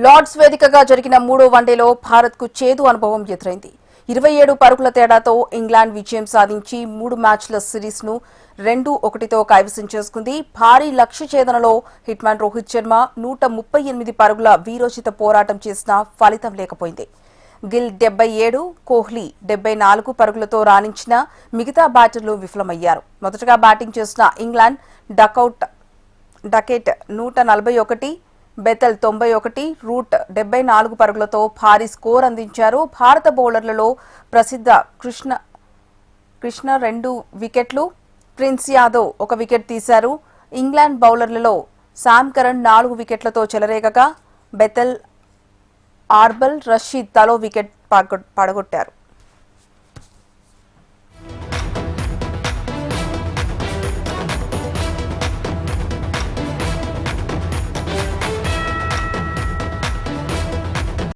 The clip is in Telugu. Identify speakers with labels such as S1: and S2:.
S1: లార్డ్స్ వేదికగా జరిగిన మూడో వన్డేలో భారత్కు చేదు అనుభవం ఎదురైంది. 27 పరుగుల తేడాతో ఇంగ్లాండ్ విజయం సాధించి 3 మ్యాచ్ల సిరీస్ను 2-1తో కైవసం చేసుకుంది. భారీ లక్ష్య ఛేదనలో హిట్మ్యాన్ రోహిత్ శర్మ 138 పరుగుల వీరోచిత పోరాటం చేసినా ఫలితం లేకపోయింది. గిల్ 77, కోహ్లీ 74 పరుగులతో రాణించిన మిగతా బ్యాటర్లు విఫలమయ్యారు. మొదటగా బ్యాటింగ్ చేసిన ఇంగ్లాండ్ డకెట్ 141, బెతల్ 91, రూట్ 74 పరుగులతో భారీ స్కోర్ అందించారు. భారత బౌలర్లలో ప్రసిద్ధ కృష్ణ 2 వికెట్లు, ప్రిన్స్ యాదవ్ 1 వికెట్ తీశారు. ఇంగ్లాండ్ బౌలర్లలో శామ్ కరణ్ 4 వికెట్లతో చెలరేగగా బెతల్, ఆర్బల్, రషీద్ తలో వికెట్ పడగొట్టారు.